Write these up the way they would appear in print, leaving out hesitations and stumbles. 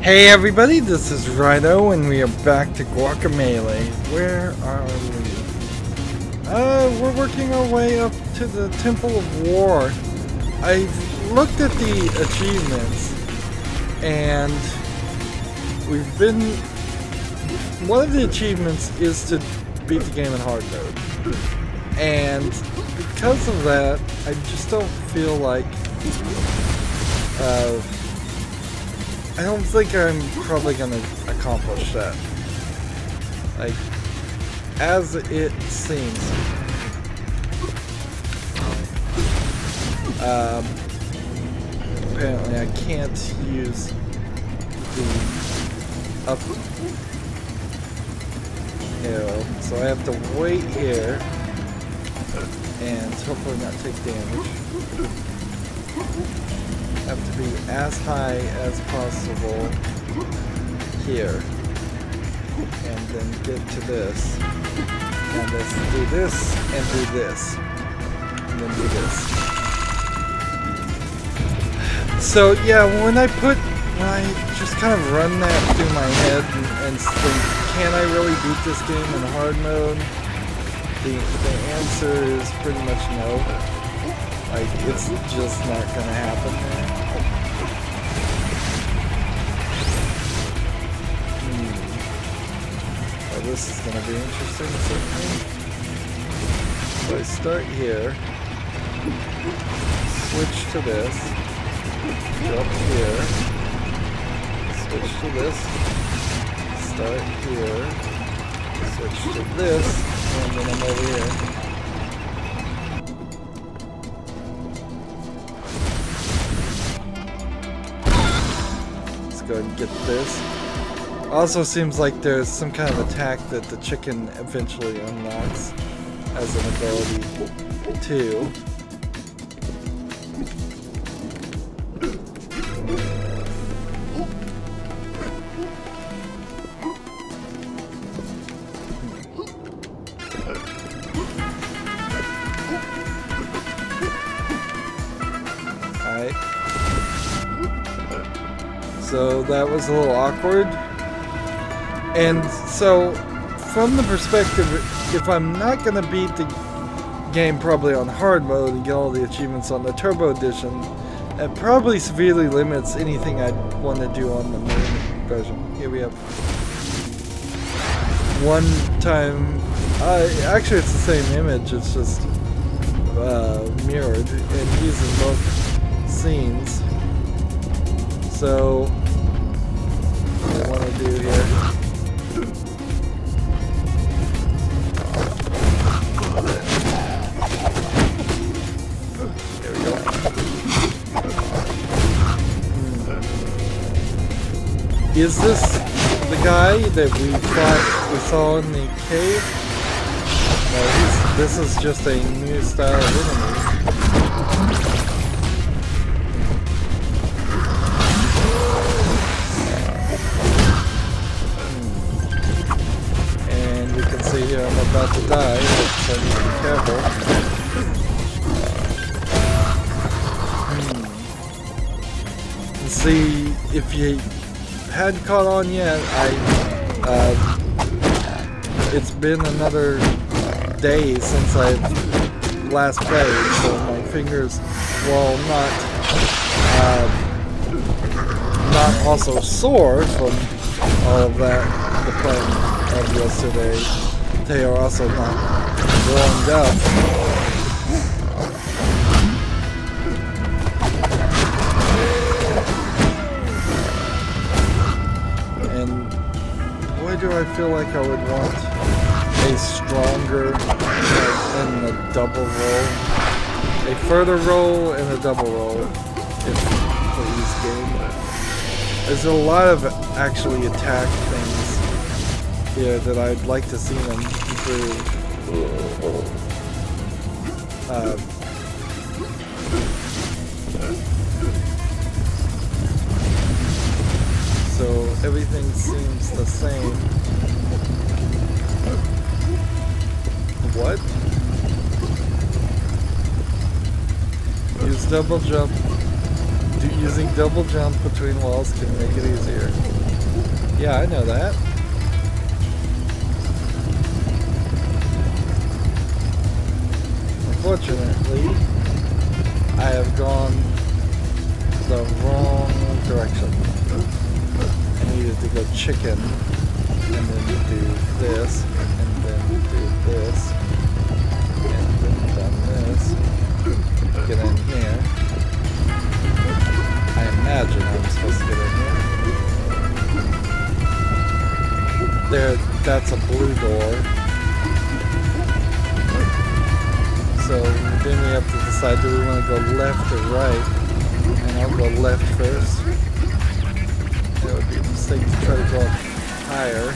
Hey everybody, this is Rydo and we are back to Guacamelee. Where are we? We're working our way up to the Temple of War. I've looked at the achievements and we've been... One of the achievements is to beat the game in hard mode. And because of that, I just don't feel like... I don't think I'm probably gonna accomplish that. Like, as it seems. Apparently I can't use the up arrow, so I have to wait here and hopefully not take damage. Have to be as high as possible here, and then get to this, and let's do this, and do this, and then do this. So yeah, when I just kind of run that through my head and think, can I really beat this game in hard mode? The answer is pretty much no. Like, it's just not gonna happen there. Well, this is gonna be interesting, certainly. So I start here, switch to this, jump here, switch to this, start here, switch to this, and then I'm over here. Go ahead and get this. Also seems like there's some kind of attack that the chicken eventually unlocks as an ability too. So that was a little awkward. And so, from the perspective, if I'm not going to beat the game probably on hard mode and get all the achievements on the Turbo Edition, it probably severely limits anything I'd want to do on the main version. Here we have one time... actually it's the same image, it's just mirrored and used in both scenes. So... what I want to do here. There we go. Is this the guy that we saw in the cave? No, this is just a new style of enemy. Here I'm about to die, so I need to be careful. And see, if you hadn't caught on yet, it's been another day since I last played, so my fingers, while not also sore from all of that, the playing of yesterday. They are also not warmed up. And boy, do I feel like I would want a stronger and a double roll. A further roll and a double roll for this game. There's a lot of actually attack things here that I'd like to see them improve. So everything seems the same. What? Use double jump using double jump between walls can make it easier. Yeah, I know that. Unfortunately, I have gone the wrong direction. I needed to go chicken, and then do this, and then do this, and then done this. Get in here. I imagine I'm supposed to get in here. There, that's a blue door. So then we have to decide, do we want to go left or right? And I'll go left first. That would be a mistake to try to go up higher.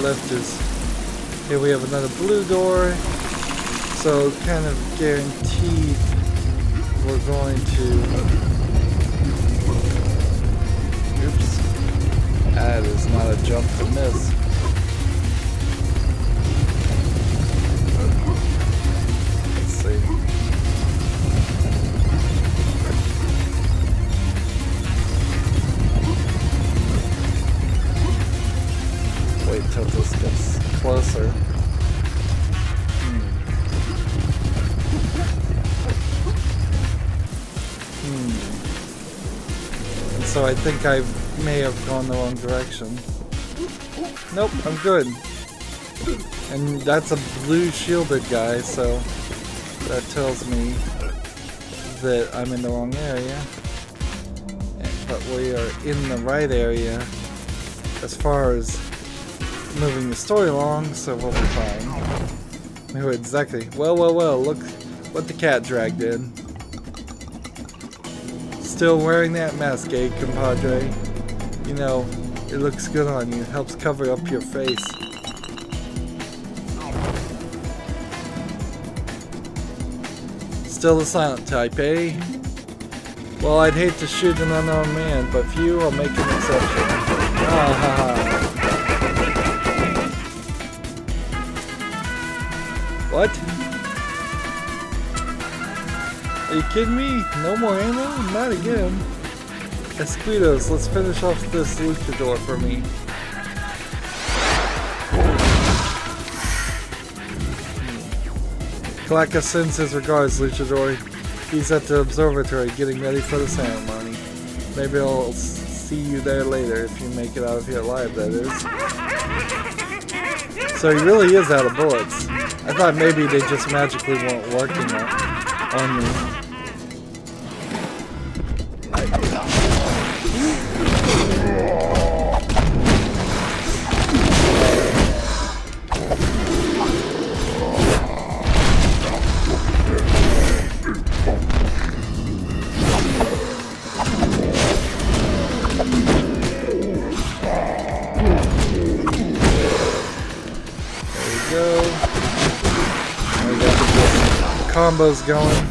Left is... Here we have another blue door. So kind of guaranteed we're going to... Oops. That is not a jump to miss. Let's see. Wait till this gets closer. And so I think I may have gone the wrong direction. Nope, I'm good. And that's a blue shielded guy, so that tells me that I'm in the wrong area. But we are in the right area as far as moving the story along, so we'll be fine. Oh, exactly. Well, look what the cat dragged in. Still wearing that mask, eh, compadre? You know, it looks good on you. Helps cover up your face. Still the silent type, eh? Well, I'd hate to shoot an unknown man, but for you, I'll make an exception. Ah ha ha. What? Are you kidding me? No more ammo? Not again. Esquitos, let's finish off this luchador for me. Calaca sends his regards, luchador. He's at the observatory getting ready for the ceremony. Maybe I'll see you there later if you make it out of here alive, that is. So he really is out of bullets. I thought maybe they just magically weren't working on me. Combos going.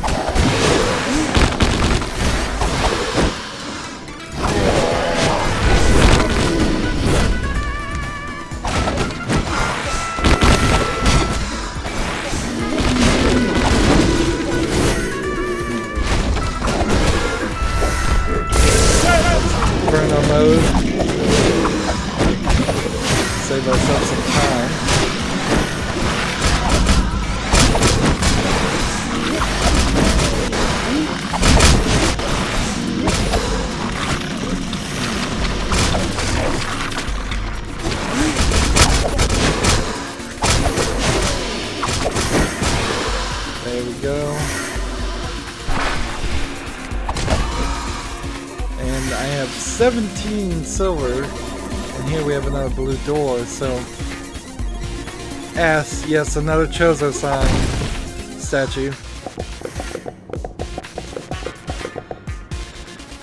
Inferno mode. Save ourselves some time. There we go. And I have 17 silver, and here we have another blue door, so... yes, another Chozo sign statue.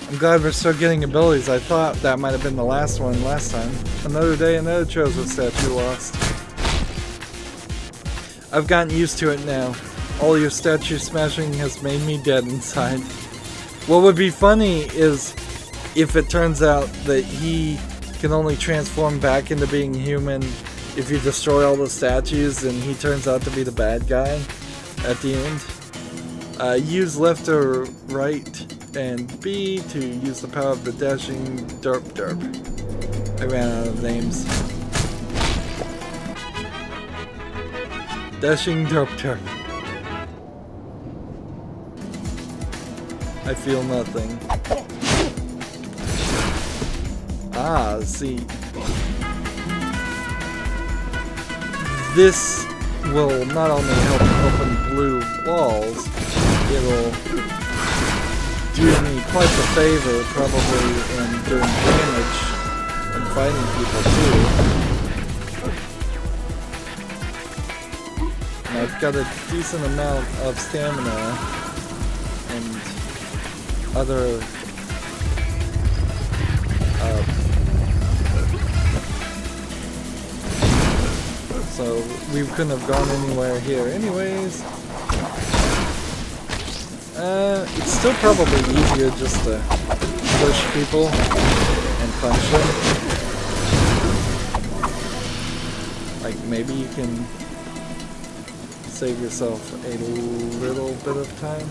I'm glad we're still getting abilities. I thought that might have been the last one last time. Another day, another Chozo statue lost. I've gotten used to it now. All your statue smashing has made me dead inside. What would be funny is if it turns out that he can only transform back into being human if you destroy all the statues and he turns out to be the bad guy at the end. Use left or right and B to use the power of the dashing derp derp. I ran out of names. Dashing derp derp. I feel nothing. Ah, see. This will not only help open blue walls, it'll do me quite the favor, probably, in doing damage and fighting people too. And I've got a decent amount of stamina and other so we couldn't have gone anywhere here anyways. It's still probably easier just to push people and punch them. Like, maybe you can save yourself a little bit of time.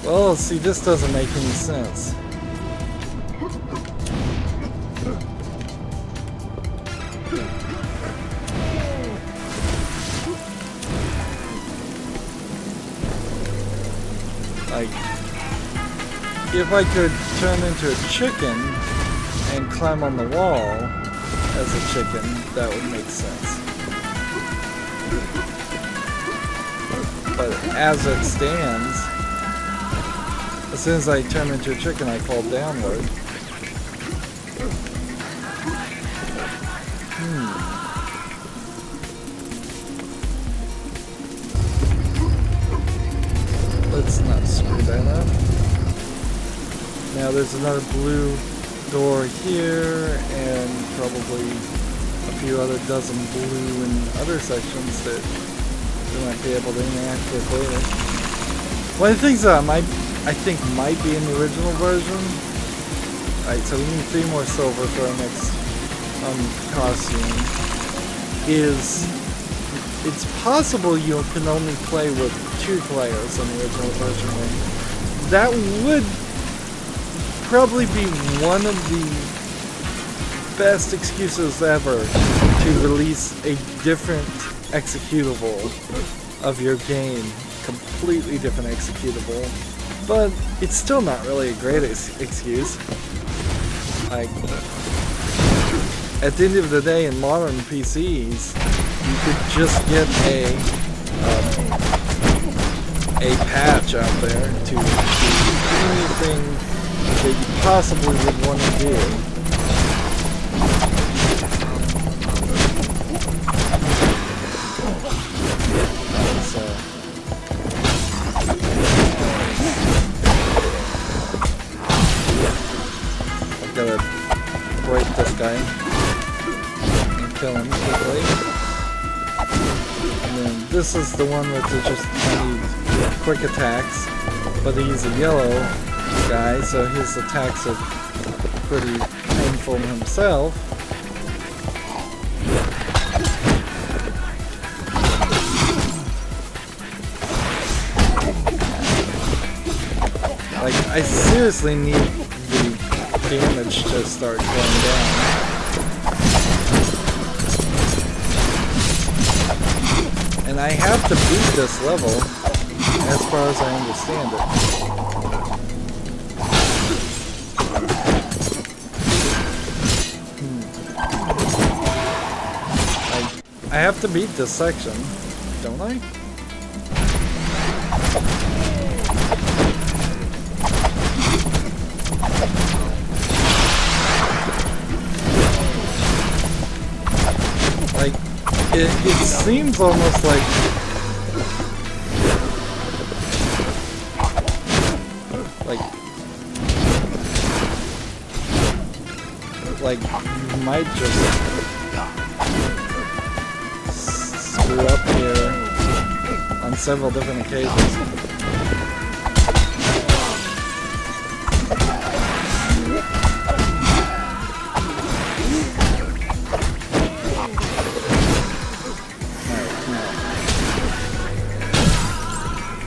Well, see, this doesn't make any sense. Like, if I could turn into a chicken and climb on the wall as a chicken, that would make sense. But as it stands, as soon as I turn into a chicken, I fall downward. Let's not screw that up. Now there's another blue door here, and probably a few other dozen blue in other sections that we might be able to interact with later. One of the things that I think might be in the original version. Alright, so we need 3 more silver for our next costume. It's possible you can only play with 2 players in the original version. That would probably be one of the best excuses ever to release a different executable of your game. Completely different executable. But it's still not really a great excuse. Like, at the end of the day, in modern PCs, you could just get a patch out there to do anything that you possibly would want to do. So, I've got to break this guy and kill him quickly. And then this is the one that just needs quick attacks, but he's a yellow guy, so his attacks are pretty painful himself. Like, I seriously need the damage to start going down. And I have to beat this level, as far as I understand it. I have to beat this section, don't I? Like, it seems almost like you might just screw up here on several different occasions.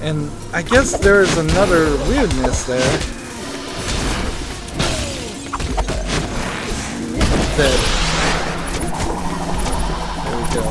And I guess there is another weirdness there. That... There we go.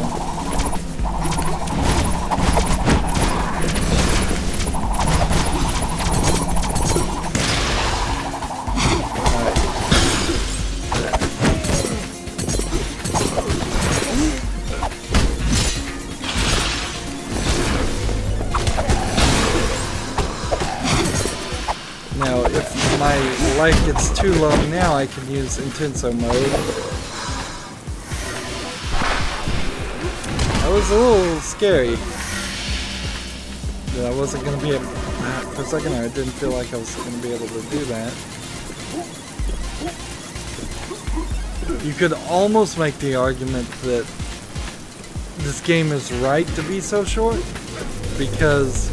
Now, if my life gets too low now, I can use Intenso mode. That was a little scary. That I wasn't going to be able... For a second I didn't feel like I was going to be able to do that. You could almost make the argument that this game is right to be so short, because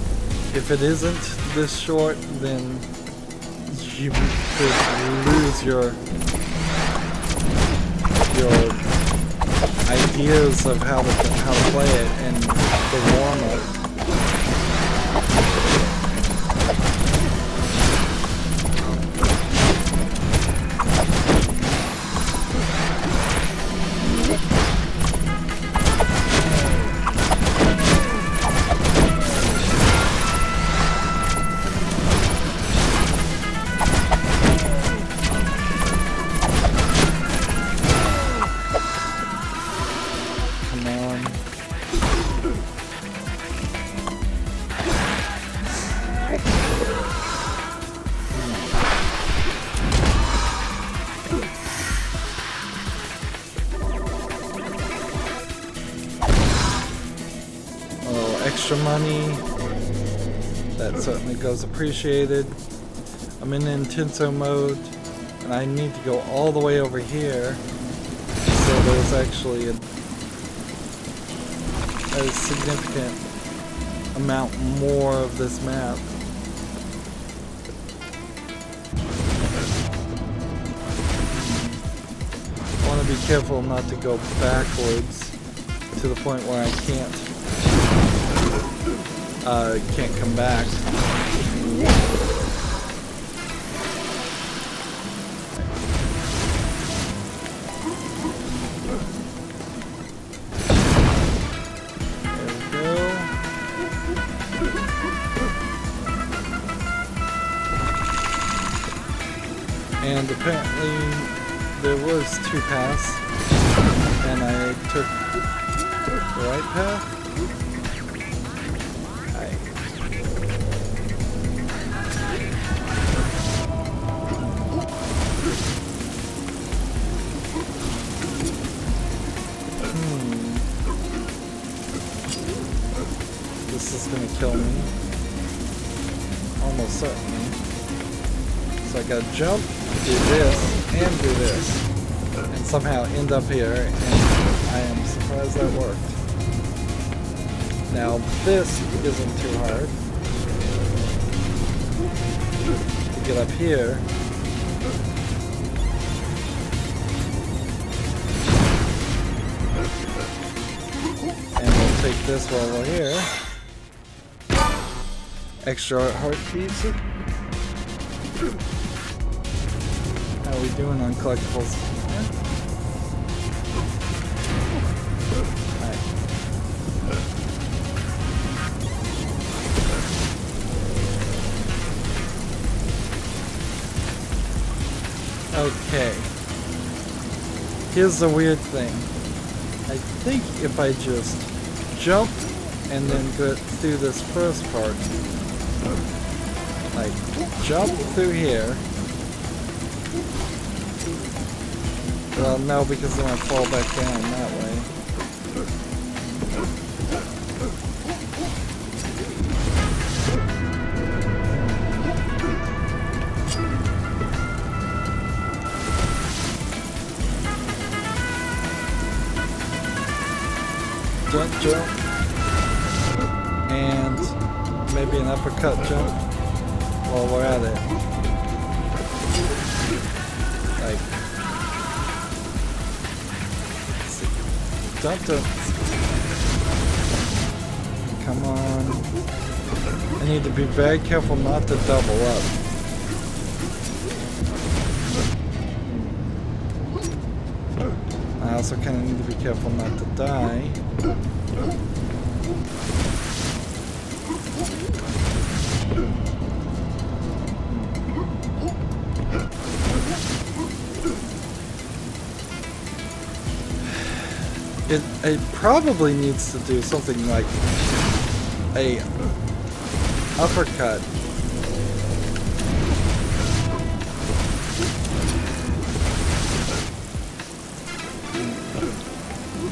if it isn't this short, then you could lose your ideas of how to play it and the warm-up. Money, that certainly goes appreciated. I'm in Intenso mode and I need to go all the way over here, so there's actually a significant amount more of this map. I want to be careful not to go backwards to the point where I can't come back. There we go. And apparently there was two paths, and I took the right path. Kill me. Almost certainly. So I gotta jump, do this, and do this. And somehow end up here, and I am surprised that worked. Now this isn't too hard. To get up here. And we'll take this while we're here. Extra heartbeats. How are we doing on collectibles? Alright. Okay. Here's the weird thing. I think if I just jump and then go through this first part, like jump through here. Well, no, because then I fall back down that way. Jump, jump. And maybe an uppercut jump while we're at it. Like, jump, jump. Come on. And need to be very careful not to double up. I also kind of need to be careful not to die. It probably needs to do something like a uppercut.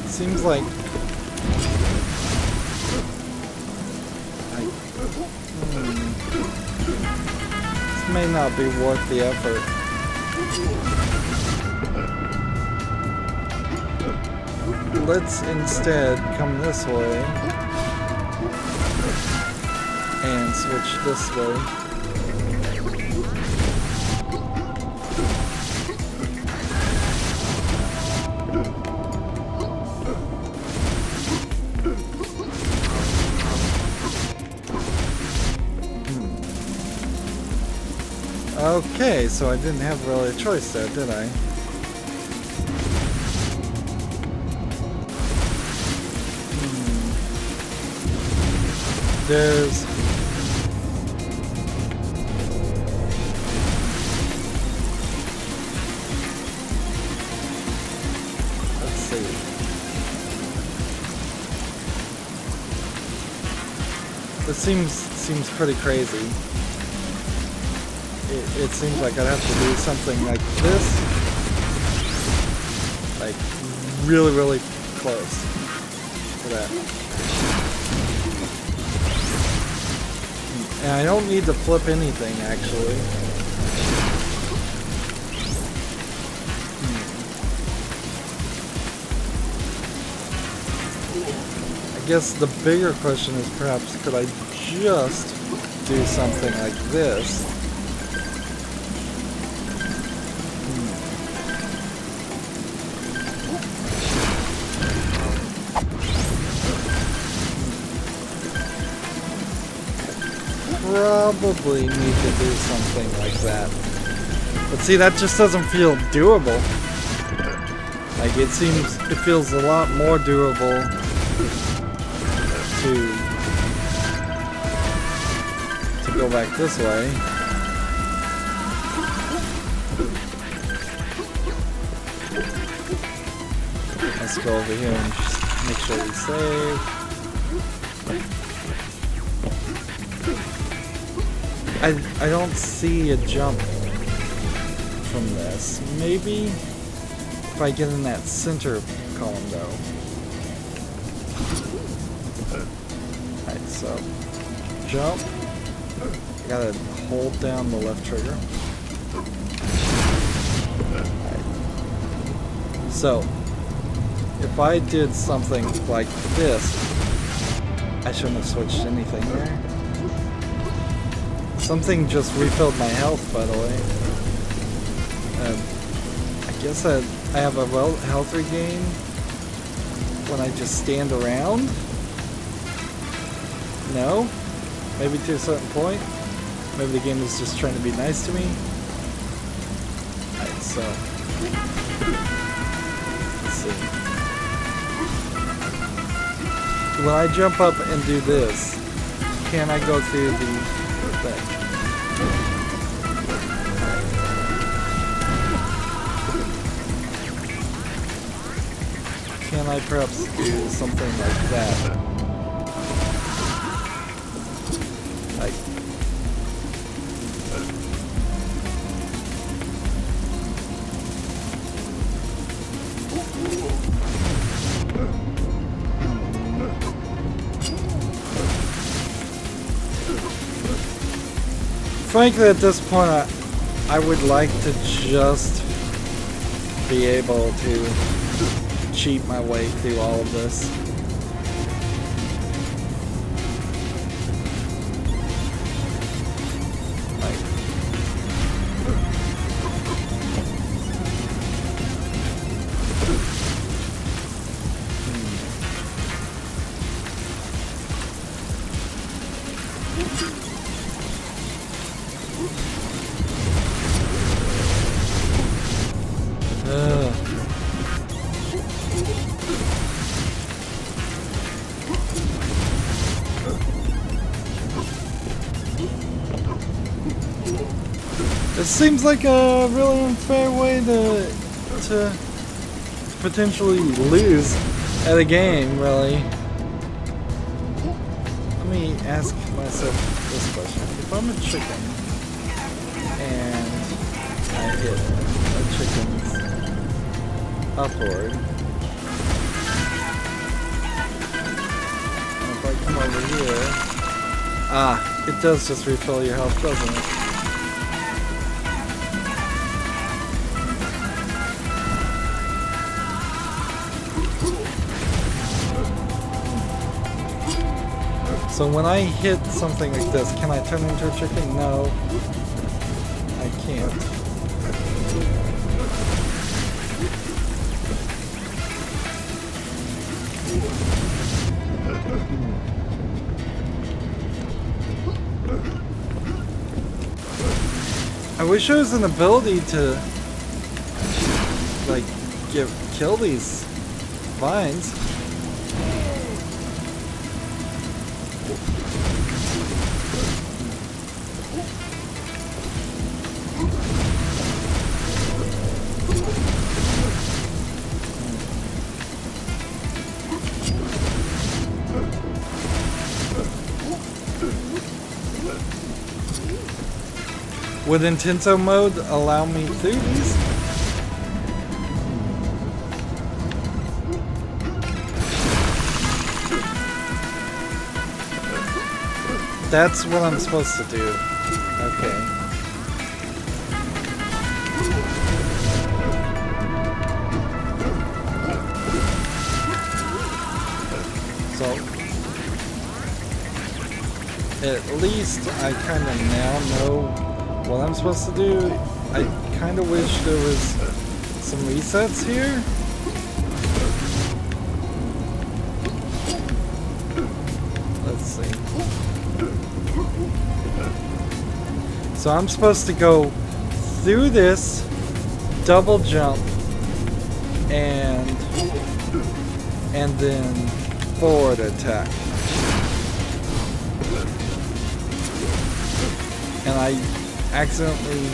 Seems like this may not be worth the effort. Let's instead come this way and switch this way. Okay, so I didn't have really a choice there, did I? There's... Let's see. This seems pretty crazy. It seems like I'd have to do something like this. Like, really, really close to that. And I don't need to flip anything, actually. I guess the bigger question is perhaps could I just do something like this? Probably need to do something like that. But see, that just doesn't feel doable. Like, it feels a lot more doable to go back this way. Let's go over here and just make sure we save. I don't see a jump from this. Maybe if I get in that center column though. Alright, so jump. I gotta hold down the left trigger. Alright. So if I did something like this, I shouldn't have switched anything there. Something just refilled my health, by the way. I guess I have a health regain when I just stand around? No? Maybe to a certain point? Maybe the game is just trying to be nice to me? Alright, so... let's see. When I jump up and do this, can I go through the thing? Can I perhaps do something like that? Like... Frankly, at this point, I would like to just be able to cheat my way through all of this. It seems like a really unfair way to potentially lose at a game, really. Let me ask myself this question. If I'm a chicken and I hit a chicken's upward, and if I come over here, it does just refill your health, doesn't it? So when I hit something like this, can I turn into a chicken? No, I can't. I wish there was an ability to, like, kill these vines. Would Intenso mode allow me through these? That's what I'm supposed to do. Okay. So, at least I kind of now know what I'm supposed to do. I kind of wish there was some resets here. Let's see. So I'm supposed to go through this, double jump, and then forward attack. And I accidentally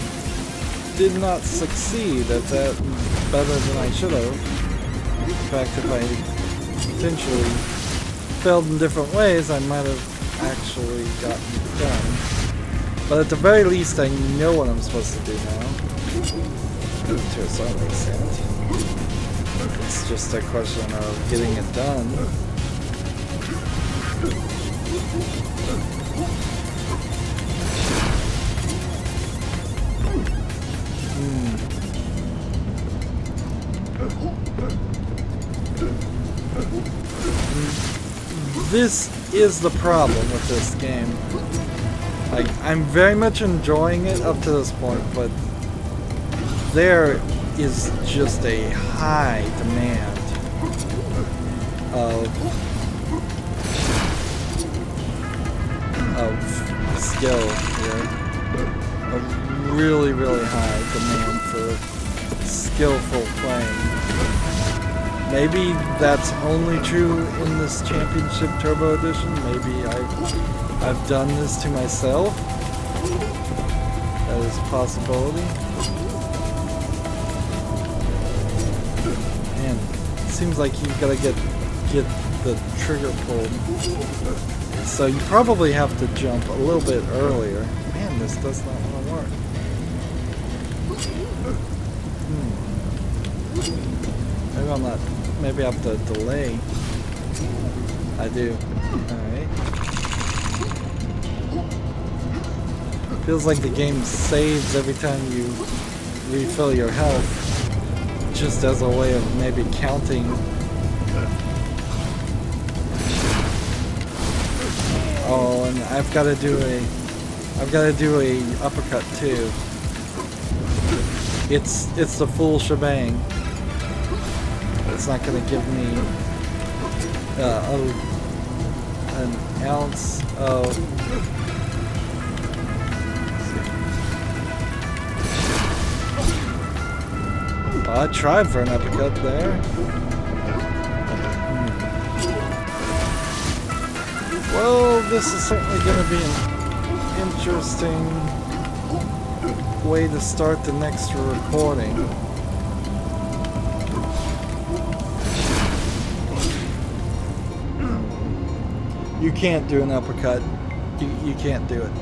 did not succeed at that better than I should have. In fact, if I potentially failed in different ways, I might have actually gotten it done. But at the very least, I know what I'm supposed to do now. To a certain extent. It's just a question of getting it done. This is the problem with this game. Like, I'm very much enjoying it up to this point, but there is just a high demand of skill here. A really, really high demand for skillful playing. Maybe that's only true in this Championship Turbo Edition. Maybe I've done this to myself. That is a possibility. Man, it seems like you've got to get the trigger pulled. So you probably have to jump a little bit earlier. Man, this does not want to work. Maybe I'm not. Maybe I have to delay. I do. Alright. Feels like the game saves every time you refill your health. Just as a way of maybe counting. Oh, and I've got to do a uppercut too. It's the full shebang. It's not going to give me an ounce of... Well, I tried for an uppercut there. Well, this is certainly going to be an interesting way to start the next recording. You can't do an uppercut. You can't do it.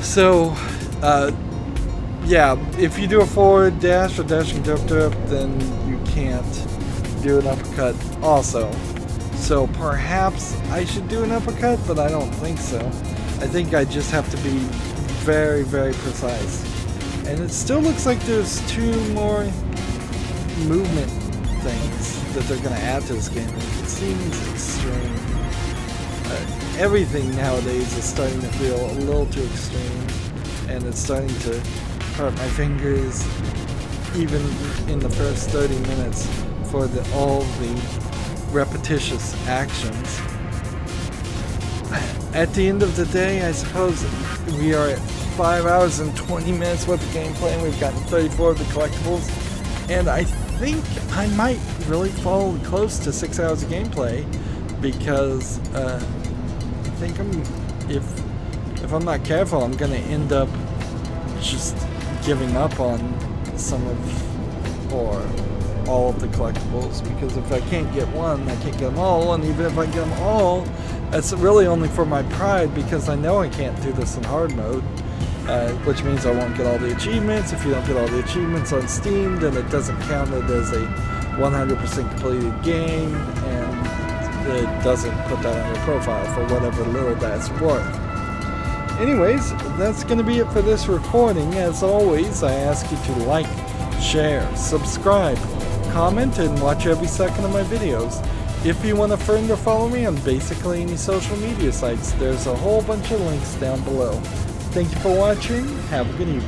So, yeah, if you do a forward dash or dashing jump, then you can't do an uppercut also. So perhaps I should do an uppercut, but I don't think so. I think I just have to be very, very precise. And it still looks like there's 2 more movement things that they're going to add to this game. It seems extreme. Everything nowadays is starting to feel a little too extreme, and it's starting to hurt my fingers even in the first 30 minutes for all the repetitious actions. At the end of the day, I suppose we are at 5 hours and 20 minutes worth of gameplay, and we've gotten 34 of the collectibles, and I think I might really fall close to 6 hours of gameplay, because I think if I'm not careful, I'm gonna end up just giving up on some of or all of the collectibles, because if I can't get one, I can't get them all, and even if I get them all, that's really only for my pride, because I know I can't do this in hard mode, which means I won't get all the achievements. If you don't get all the achievements on Steam, then it doesn't count it as a 100% completed game, and it doesn't put that on your profile for whatever little that's worth. Anyways, that's going to be it for this recording. As always, I ask you to like, share, subscribe, comment, and watch every second of my videos. If you want to friend or follow me on basically any social media sites, there's a whole bunch of links down below. Thank you for watching. Have a good evening.